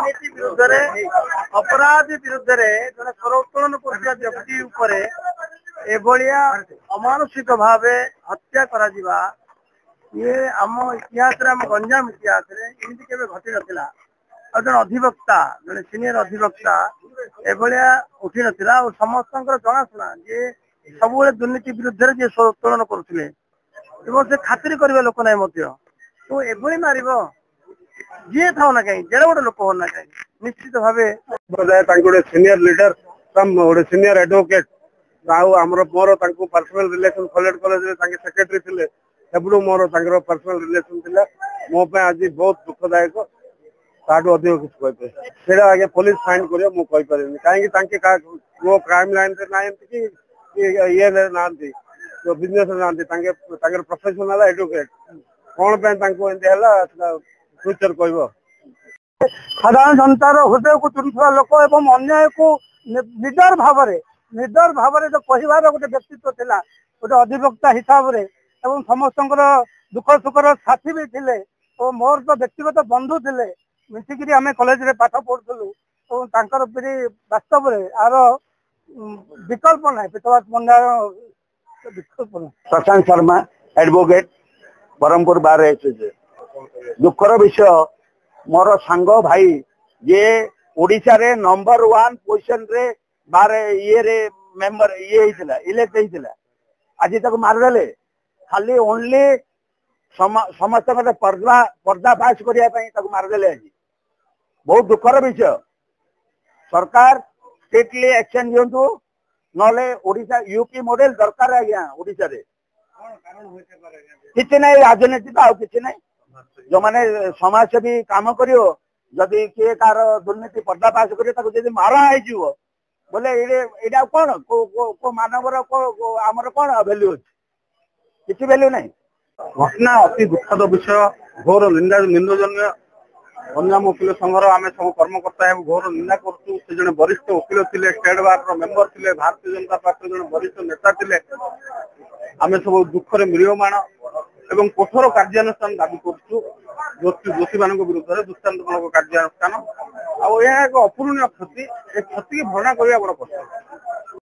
दुर्नीति विरुद्ध अपराधी विरुद्ध जन स्वर उत्तोलन कर व्यक्ति उपरे एभलिया अमानुषिक भाव हत्या करा जिबा ये आम इतिहास आम गंजाम इतिहास एमती केवे घटी नथिला। जन अधिवक्ता जन सीनियर अधिवक्ता एभलिया उठी नथिला और समस्त जनाशुना जे सब दुर्नीति विरुद्ध जे स्वर उत्तोलन करुले से खातिर करवा लोक ना तो एभली मार जी था ना कहीं जेड़े गोटे लोक होना कहीं निश्चित भाव सीनियर लीडर गोटे सीनियर एडवोकेट आमर more personal relation college college secretary थे एबड़ू मोर पर्सनल रिलेशन थिला मो पे आज बहुत दुखदायक ताठू अधिक किसी कहे आगे पुलिस फाइंड कर मुझे कहीं वो क्राइम लाइन से ना ये ना बिजनेस ना प्रोफेशनल एडवोकेट कौन फ्यूचर कह साधारण जनतार हृदय को चुनुवा लोक एवं अन्याय को निडर भाव जो कहबार गोटे व्यक्तित्व थिला गोटे अधिवक्ता हिसाब से एवं समस्त दुख सुखर साथी भी थे और मोर तो व्यक्तिगत बंधु थे मिसिकी आम कॉलेज रे पाठ पढ़ुलु और पीढ़ी वास्तव में आर विकल्प ना पितवास पंडा विकल्प ना। प्रशांत शर्मा एडवोकेट ब्रह्मपुर बार दुखर विषय मोर सांग भाई जे ओडिशा रे नंबर 1 पोजिशन रे बार ये रे मेंबर ये इलेक्ट होता आज तक मारदेले खाली ओनली समस्त पर्दाफाश करने मारदेले आज बहुत दुखर विषय सरकार स्ट्रिक्टली एक्शन दिंतु ना ओडिशा यूपी मॉडल दरकार आज्ञा ओडिशा रे किसी ना राजनीति तो आउ ना जो मैंने समाजसेवी काम करियो जदि किए कार दुर्नीति पर्दाफाश कर मारा हो बोले ये कौन को मानवर आमर कौन भैल्यू अच्छी किसी भैल्यू नहीं। घटना अति दुखद विषय घोर निंदजन्य गंजाम वकिल संघर आम सब कर्मकर्ता घोर निंदा करुँ जड़े वरिष्ठ वकिल थे स्टेट बार मेंबर थे भारतीय जनता पार्टी जन वरिष्ठ नेता थे आम सब दुखरे म्रियमाण एवं कठोर कार्यानुष्ठान दाबी करुँ दोषी मान विरुद्ध दृष्टान्तमूलक कार्यानुष्ठान एक अपूरणीय क्षति क्षति की भरणा करने बड़ कष्ट।